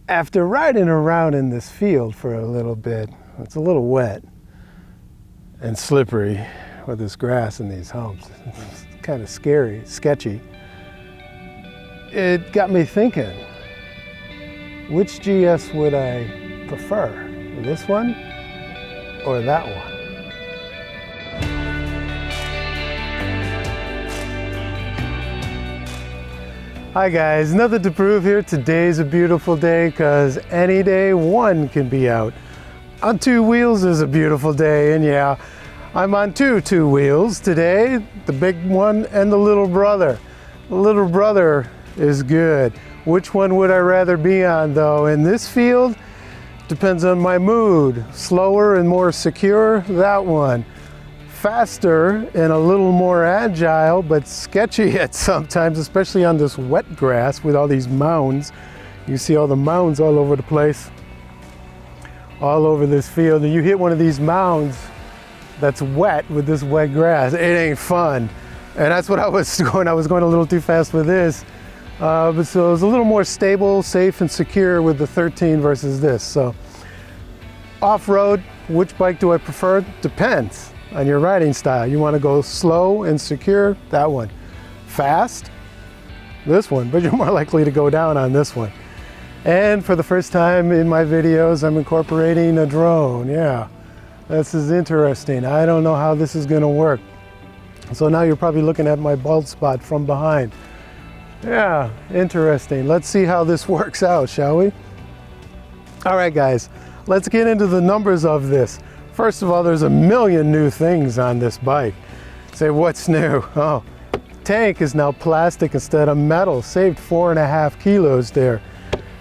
After riding around in this field for a little bit, it's a little wet and slippery with this grass and these humps. It's kind of scary, sketchy. It got me thinking, which GS would I prefer? This one or that one? Hi guys, Nothing to Prove here. Today's a beautiful day because any day one can be out. On two wheels is a beautiful day, and yeah, I'm on two wheels today, the big one and the little brother. The little brother is good. Which one would I rather be on though? In this field, depends on my mood. Slower and more secure, that one. Faster and a little more agile, but sketchy at sometimes, especially on this wet grass with all these mounds. You see all the mounds all over the place, all over this field, and you hit one of these mounds that's wet with this wet grass, it ain't fun. And that's what I was doing. I was going a little too fast with this. But so it was a little more stable, safe, and secure with the 13 versus this. So off-road, which bike do I prefer? Depends on your riding style. You want to go slow and secure, that one. Fast, this one, but you're more likely to go down on this one. And for the first time in my videos, I'm incorporating a drone. Yeah, this is interesting. I don't know how this is going to work. So now you're probably looking at my bald spot from behind. Yeah, interesting. Let's see how this works out, shall we? All right, guys, let's get into the numbers of this. First of all, there's a million new things on this bike. Say, what's new? Oh, tank is now plastic instead of metal. Saved 4.5 kilos there.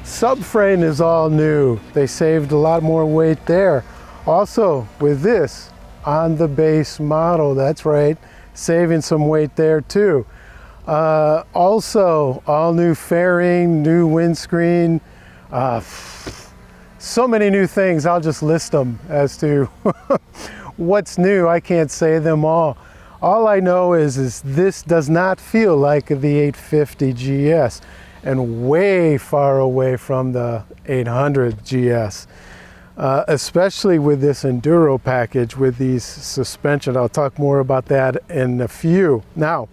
Subframe is all new. They saved a lot more weight there. Also, with this on the base model, that's right, saving some weight there too. Also, all new fairing, new windscreen, so many new things. I'll just list them as to what's new. I can't say them all. All I know is this does not feel like the 850 GS and way far away from the 800 GS, especially with this Enduro package with these suspension. I'll talk more about that in a few. Now,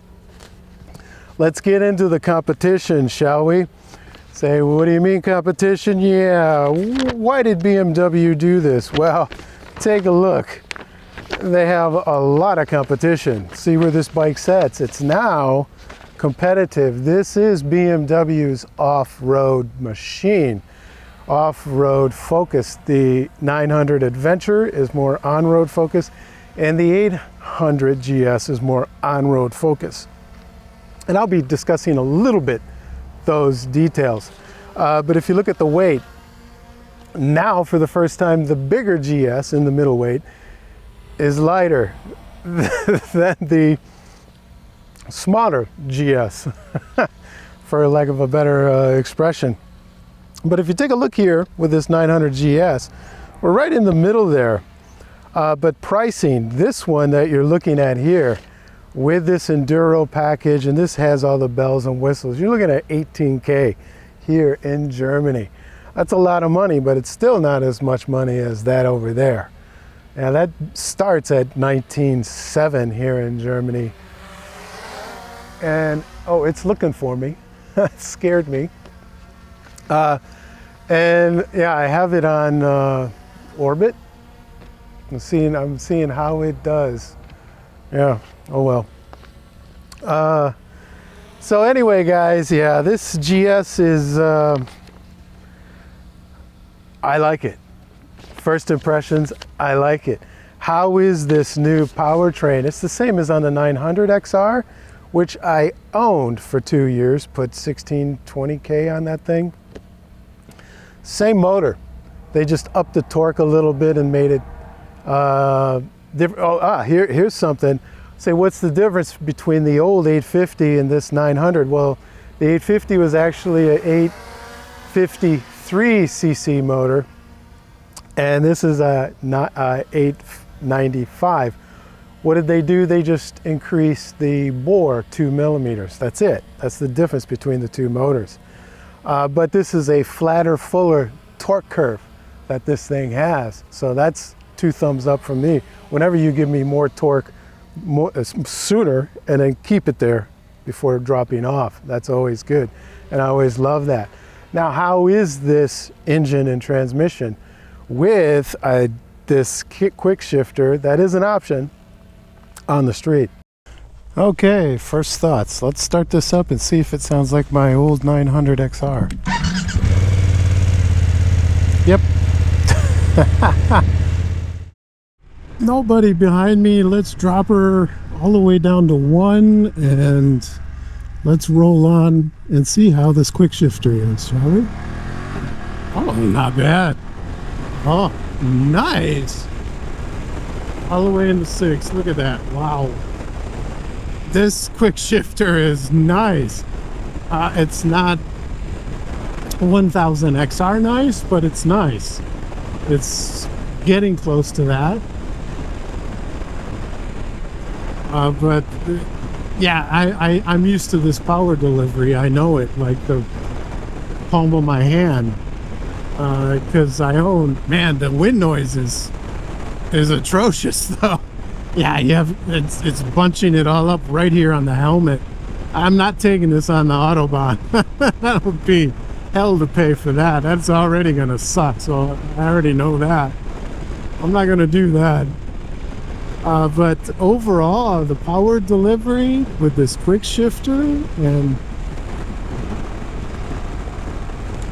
let's get into the competition, shall we? Say, what do you mean competition? Yeah, why did BMW do this? Well, take a look. They have a lot of competition. See where this bike sets. It's now competitive. This is BMW's off-road machine. Off-road focused. The 900 Adventure is more on-road focused, and the 800 GS is more on-road focused. And I'll be discussing a little bit those details. But if you look at the weight, now for the first time, the bigger GS in the middleweight is lighter than the smaller GS, for lack of a better expression. But if you take a look here with this 900 GS, we're right in the middle there. But pricing, this one that you're looking at here, with this Enduro package, and this has all the bells and whistles, you're looking at 18K here in Germany. That's a lot of money, but it's still not as much money as that over there. And that starts at 19.7 here in Germany. And, oh, it's looking for me. It scared me. And yeah, I have it on orbit. I'm seeing how it does. Yeah, oh well. So anyway, guys, yeah, this GS is, I like it. First impressions, I like it. How is this new powertrain? It's the same as on the 900 XR, which I owned for 2 years, put 1620K on that thing. Same motor. They just upped the torque a little bit and made it different. Here's something. Say, what's the difference between the old 850 and this 900? Well, the 850 was actually a 853cc motor, and this is a 895. What did they do? They just increased the bore 2 millimeters. That's it. That's the difference between the two motors. but this is a flatter, fuller torque curve that this thing has. So that's 2 thumbs up from me. Whenever you give me more torque sooner and then keep it there before dropping off, that's always good. And I always love that. Now, how is this engine and transmission? With this quick shifter, that is an option on the street. Okay, first thoughts. Let's start this up and see if it sounds like my old 900 XR. Yep. Nobody behind me. Let's drop her all the way down to 1 and let's roll on and see how this quick shifter is, shall we? Oh, not bad. Oh, nice. All the way into 6. Look at that. Wow. This quick shifter is nice. It's not 1000 XR nice, but it's nice. It's getting close to that. But yeah, I'm used to this power delivery. I know it like the palm of my hand. Because I own, man, the wind noise is atrocious though. Yeah, it's bunching it all up right here on the helmet. I'm not taking this on the Autobahn. That would be hell to pay for that. That's already gonna suck, so I already know that. I'm not gonna do that. But overall, the power delivery with this quick shifter and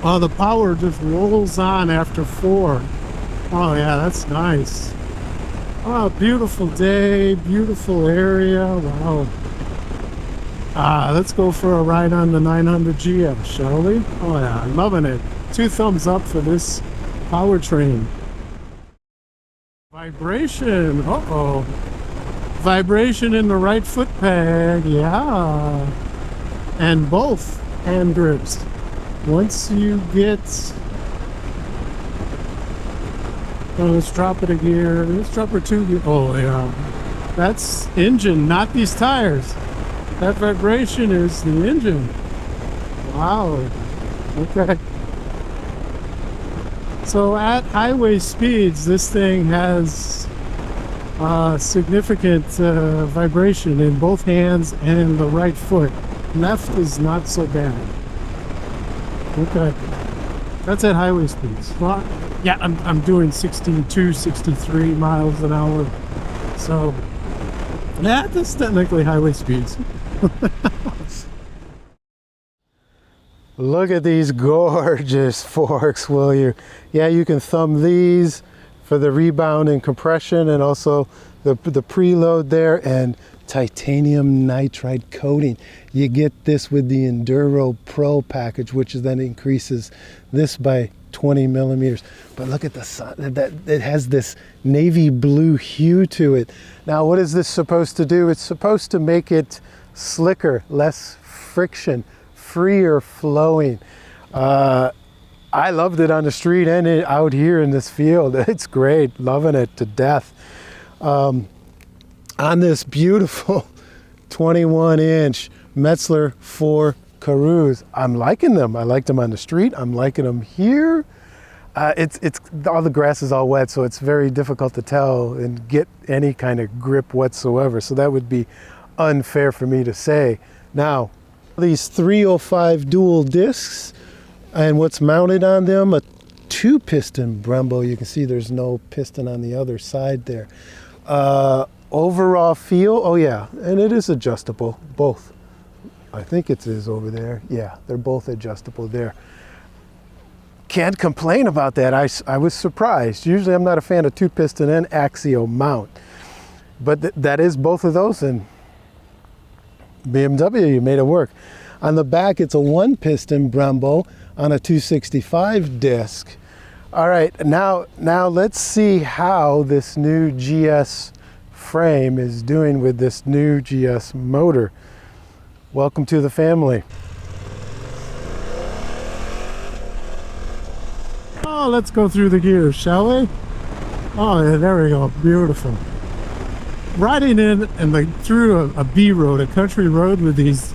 the power just rolls on after 4. Oh yeah, that's nice. Oh, beautiful day, beautiful area. Wow. Let's go for a ride on the 900 GF, shall we? Oh yeah, I'm loving it. 2 thumbs up for this powertrain. Vibration. Uh-oh. Vibration in the right foot peg. Yeah. And both hand grips. Once you get... Oh, let's drop it a gear. Let's drop her 2 gear. Oh, yeah. That's engine, not these tires. That vibration is the engine. Wow. Okay. So at highway speeds, this thing has significant vibration in both hands and in the right foot. Left is not so bad. Okay. That's at highway speeds. Well, yeah, I'm doing 62, 63 miles an hour. So, yeah, that's technically highway speeds. Look at these gorgeous forks, will you? Yeah, you can thumb these for the rebound and compression, and also the preload there, and titanium nitride coating. You get this with the Enduro Pro package, which then increases this by 20 millimeters. But look at the sun, it has this navy blue hue to it. Now, what is this supposed to do? It's supposed to make it slicker, less friction, freer flowing. I loved it on the street and out here in this field. It's great, loving it to death. On this beautiful 21-inch Metzler 4 Karus, I'm liking them. I liked them on the street. I'm liking them here. It's all the grass is all wet, so it's very difficult to tell and get any kind of grip whatsoever. So that would be unfair for me to say. Now, these 305 dual discs, and what's mounted on them, a 2-piston Brembo. You can see there's no piston on the other side there. Overall feel, oh yeah, and it is adjustable, both. I think it is over there. Yeah, they're both adjustable there. Can't complain about that. I was surprised. Usually I'm not a fan of 2-piston and axial mount, but that is both of those, and BMW, you made it work. On the back, it's a 1-piston Brembo on a 265 disc. All right, now let's see how this new GS frame is doing with this new GS motor. Welcome to the family. Oh, let's go through the gears, shall we? Oh, yeah, there we go, beautiful. Riding in and through a B road, a country road with these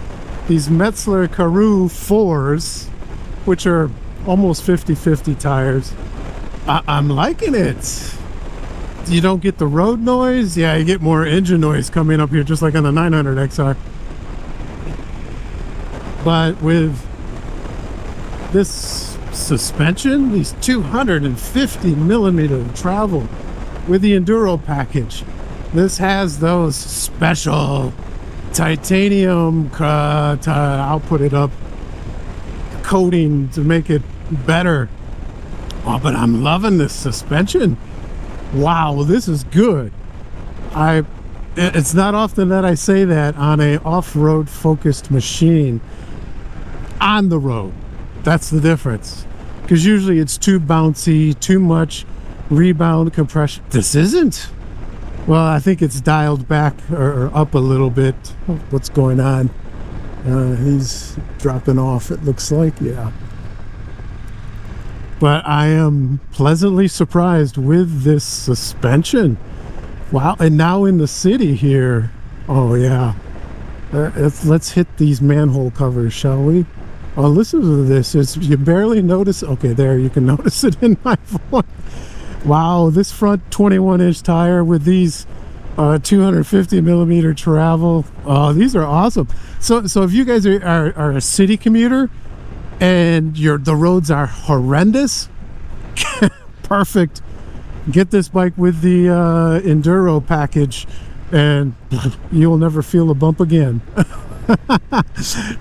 Metzler Karu 4s. which are almost 50-50 tires. I'm liking it. You don't get the road noise. Yeah, you get more engine noise coming up here, just like on the 900 XR. But with this suspension, these 250 millimeter travel with the Enduro package, this has those special titanium, I'll put it up, coating to make it better. Oh, but I'm loving this suspension. Wow, this is good. It's not often that I say that on a off-road focused machine. On the road, that's the difference, because usually it's too bouncy, too much rebound compression. This isn't. Well, I think it's dialed back or up a little bit. What's going on? He's dropping off, it looks like. Yeah. But I am pleasantly surprised with this suspension. Wow. And now in the city here, oh yeah, let's hit these manhole covers, shall we? Oh, listen to this. You barely notice. Okay, there, you can notice it in my voice. Wow, this front 21-inch tire with these 250 millimeter travel. Oh, these are awesome. So if you guys are a city commuter and the roads are horrendous, perfect. Get this bike with the Enduro package and you'll never feel a bump again.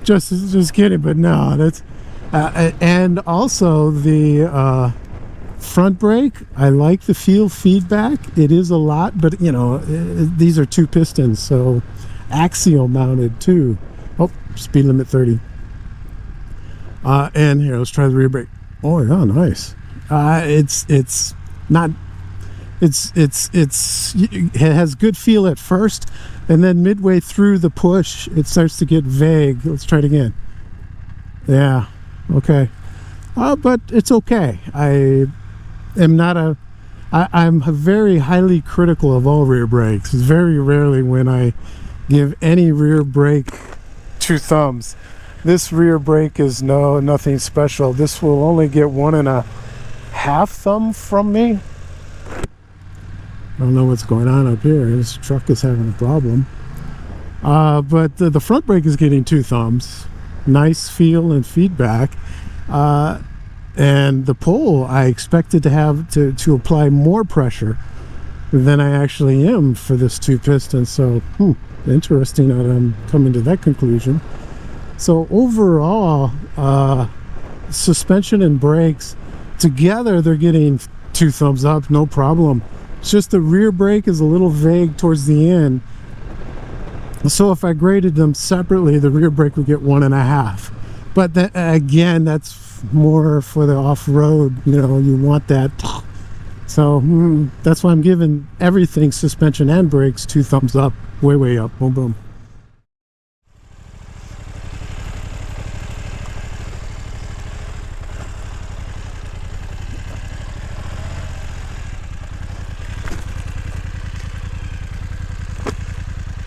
just kidding, but no, that's and also the front brake, I like the feel feedback. It is a lot, but you know, these are 2 pistons, so axial mounted too. Oh, speed limit 30. And here, let's try the rear brake. Oh yeah, nice. It has good feel at first, and then midway through the push it starts to get vague. Let's try it again. Yeah, okay. But it's okay. I'm very highly critical of all rear brakes. It's very rarely when I give any rear brake 2 thumbs. This rear brake is nothing special. This will only get 1.5 thumb from me. I don't know what's going on up here. This truck is having a problem. But the front brake is getting 2 thumbs. Nice feel and feedback. And the pull, I expected to have to apply more pressure than I actually am for this 2 pistons. So, interesting that I'm coming to that conclusion. So overall, suspension and brakes together, they're getting 2 thumbs up, no problem. It's just the rear brake is a little vague towards the end. So if I graded them separately, the rear brake would get 1.5. But that, again, that's more for the off-road, you know, you want that. So that's why I'm giving everything, suspension and brakes, 2 thumbs up, way up, boom boom.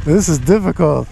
This is difficult.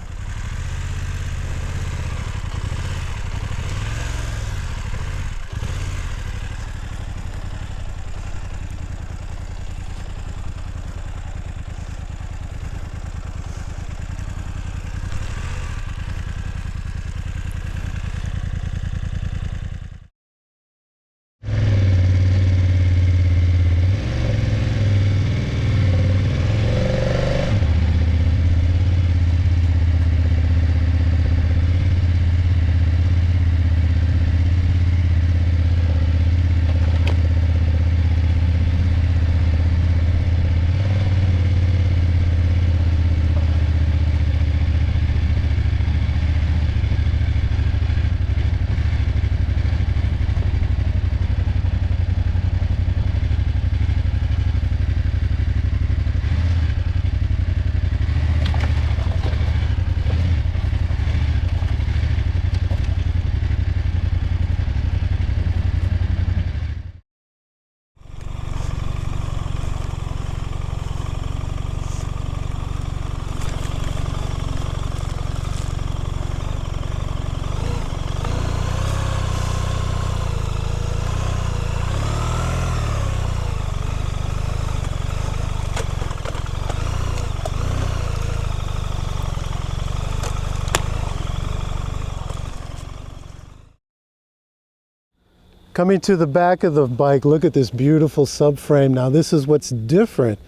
Coming to the back of the bike, look at this beautiful subframe. Now this is what's different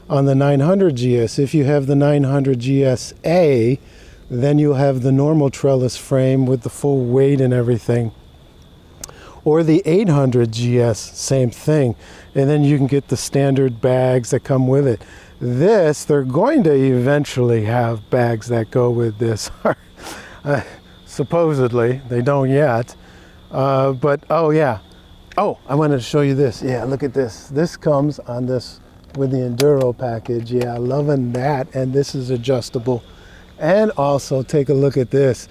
on the 900 GS. If you have the 900 GS-A, then you'll have the normal trellis frame with the full weight and everything. Or the 800 GS, same thing. And then you can get the standard bags that come with it. This, they're going to eventually have bags that go with this. Supposedly, they don't yet. But, oh yeah. Oh, I wanted to show you this. Yeah, look at this. This comes on this with the Enduro package. Yeah, loving that. And this is adjustable. And also, take a look at this.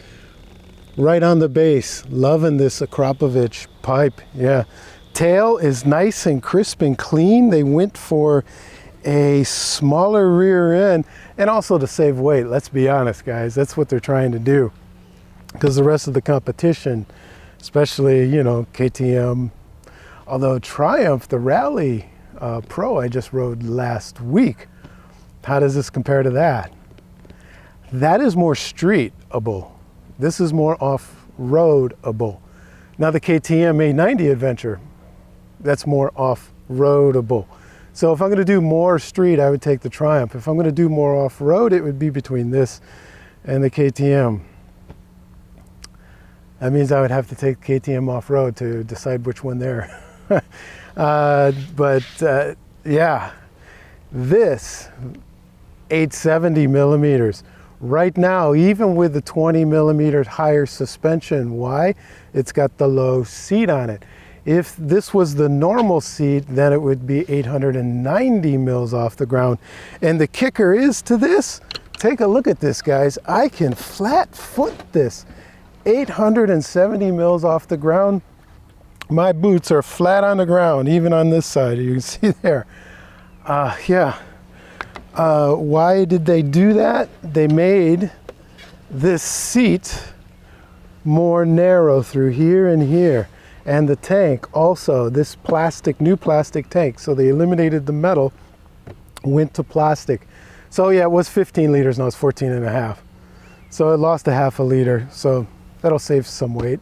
Right on the base, loving this Akrapovic pipe. Yeah, tail is nice and crisp and clean. They went for a smaller rear end, and also to save weight. Let's be honest, guys, that's what they're trying to do, because the rest of the competition, especially, you know, KTM, although Triumph, the Rally Pro I just rode last week, how does this compare to that? That is more streetable. This is more off-roadable. Now the KTM 890 Adventure, that's more off-roadable. So if I'm gonna do more street, I would take the Triumph. If I'm gonna do more off-road, it would be between this and the KTM. That means I would have to take KTM off-road to decide which one there. Yeah, this 870 millimeters. Right now, even with the 20 millimeters higher suspension, why? It's got the low seat on it. If this was the normal seat, then it would be 890 mils off the ground. And the kicker is to this, take a look at this, guys. I can flat foot this. 870 mils off the ground. My boots are flat on the ground, even on this side. You can see there. Yeah. Why did they do that? They made this seat more narrow through here and here. And the tank also, this plastic, new plastic tank. So they eliminated the metal, went to plastic. So yeah, it was 15 liters, now it's 14 and a half. So it lost a half a liter. So that'll save some weight.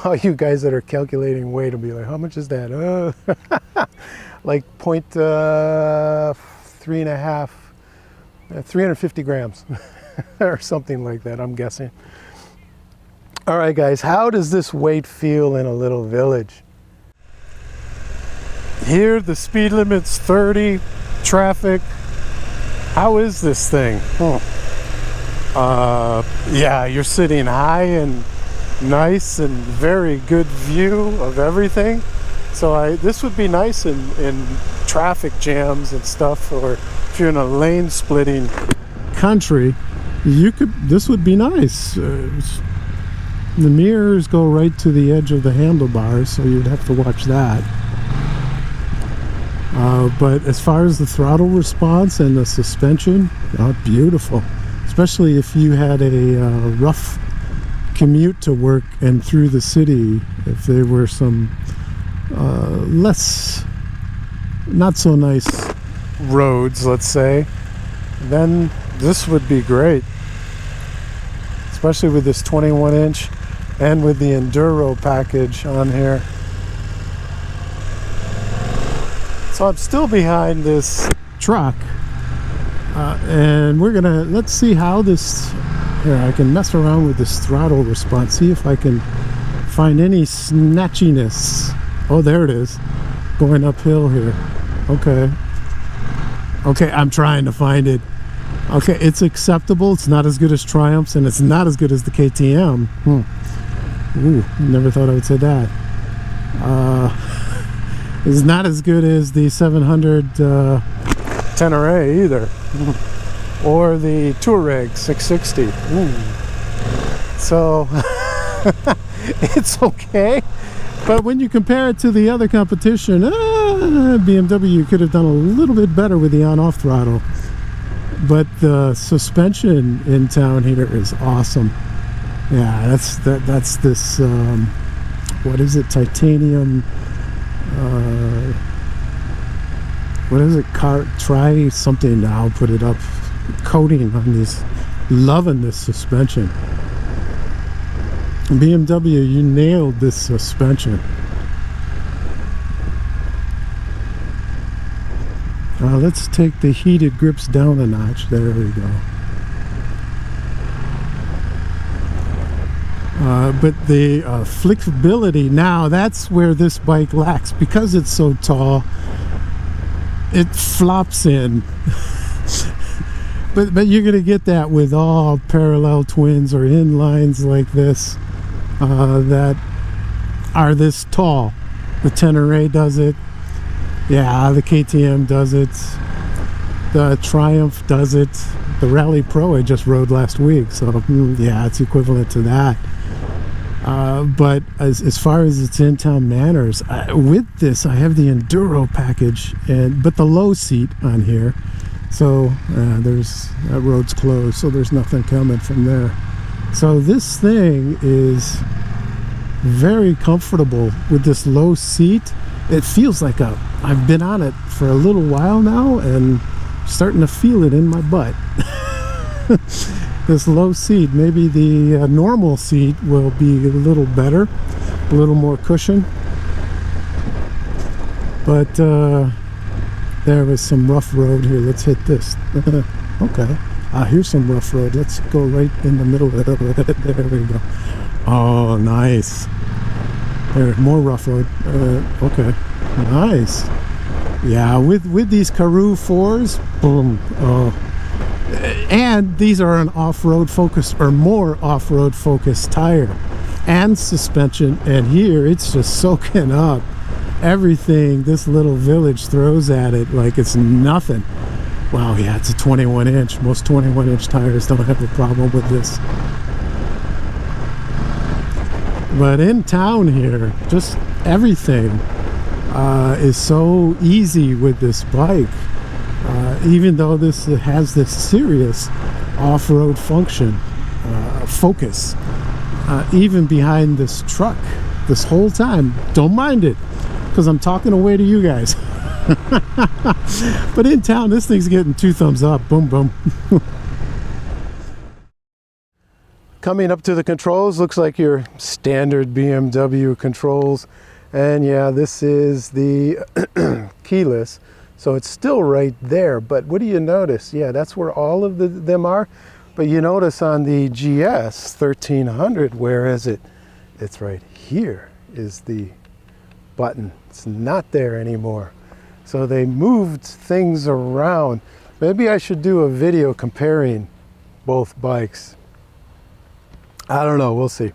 All you guys that are calculating weight will be like, how much is that? Like 350 grams or something like that, I'm guessing. All right, guys, how does this weight feel in a little village? Here, the speed limit's 30, traffic. How is this thing? Yeah, you're sitting high and nice and very good view of everything. So this would be nice in traffic jams and stuff, or if you're in a lane splitting country, this would be nice. The mirrors go right to the edge of the handlebars, so you'd have to watch that. But as far as the throttle response and the suspension, beautiful. Especially if you had a rough commute to work and through the city, if there were some less, not so nice roads, let's say, then this would be great. Especially with this 21-inch and with the Enduro package on here. So I'm still behind this truck, and let's see how this, here, I can mess around with this throttle response, see if I can find any snatchiness. Oh, there it is, going uphill here. Okay, I'm trying to find it. Okay, it's acceptable. It's not as good as Triumph's, and it's not as good as the KTM. Ooh, never thought I would say that. It's not as good as the 700 Tenere either, or the Touareg 660. Ooh. So it's okay, but when you compare it to the other competition, BMW could have done a little bit better with the on-off throttle. But the suspension in town here is awesome. Yeah, that's this what is it, titanium, what is it, try something, I'll put it up, coating on this. Loving this suspension. BMW, you nailed this suspension. Let's take the heated grips down a notch. There we go. But the flexibility, now that's where this bike lacks. Because it's so tall, it flops in. but you're going to get that with all parallel twins or inlines like this that are this tall. The Tenere does it. Yeah, the KTM does it. The Triumph does it. The Rally Pro I just rode last week, so yeah, it's equivalent to that. But as far as its Intown manners, with this I have the Enduro package, but the low seat on here, so there's that road's closed, so there's nothing coming from there. So this thing is very comfortable with this low seat. It feels like I've been on it for a little while now and starting to feel it in my butt. This low seat, maybe the normal seat will be a little better, a little more cushion. But there was some rough road here. Let's hit this. Okay, here's some rough road. Let's go right in the middle of it. There we go. Oh, nice. There, more rough road. Okay, nice. Yeah, with these Karoo 4s, boom. Oh. And these are an off-road focused, or more off-road focused tire and suspension, and here it's just soaking up everything this little village throws at it like it's nothing. Wow, yeah, it's a 21 inch. Most 21 inch tires don't have a problem with this. But in town here, just everything is so easy with this bike. Even though this has this serious off-road function, focus, even behind this truck this whole time, don't mind it, because I'm talking away to you guys. But in town, this thing's getting 2 thumbs up. Boom, boom. Coming up to the controls, looks like your standard BMW controls. And yeah, this is the keyless. So it's still right there, but what do you notice? Yeah, that's where all of them are. But you notice on the GS 1300, where is it? It's right here is the button. It's not there anymore. So they moved things around. Maybe I should do a video comparing both bikes. I don't know, we'll see.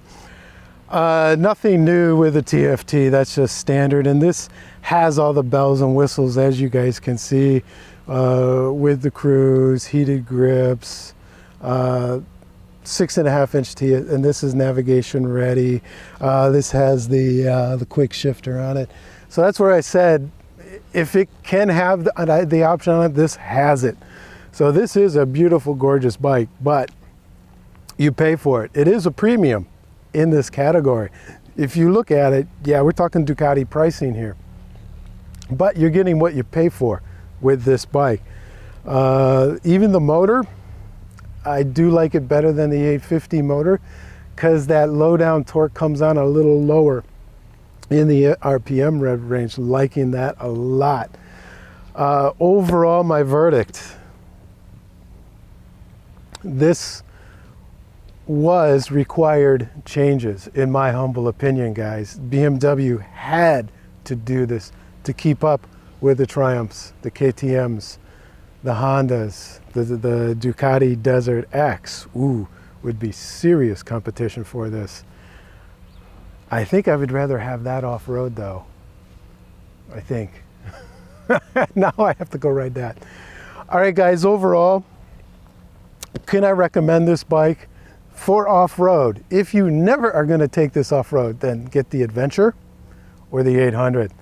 Nothing new with the TFT, that's just standard. And this has all the bells and whistles, as you guys can see, with the cruise, heated grips, 6.5 inch T, and this is navigation ready. This has the quick shifter on it. So that's where I said, if it can have the option on it, this has it. So this is a beautiful, gorgeous bike, but you pay for it. It is a premium in this category. If you look at it, yeah, we're talking Ducati pricing here, but you're getting what you pay for with this bike. Even the motor, I do like it better than the 850 motor, because that low down torque comes on a little lower in the RPM rev range, liking that a lot. Overall, my verdict, this was required changes, in my humble opinion, guys. BMW had to do this to keep up with the Triumphs, the KTMs, the Hondas, the Ducati Desert X. Ooh, would be serious competition for this. I think I would rather have that off-road though. I think. Now I have to go ride that. All right, guys, overall, can I recommend this bike for off-road? If you never are going to take this off-road, then get the Adventure or the 800,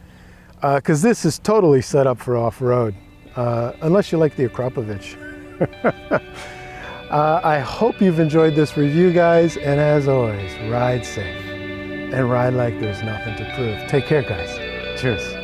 because this is totally set up for off-road, unless you like the Akrapovic. I hope you've enjoyed this review, guys, and as always, ride safe and ride like there's nothing to prove. Take care, guys. Cheers.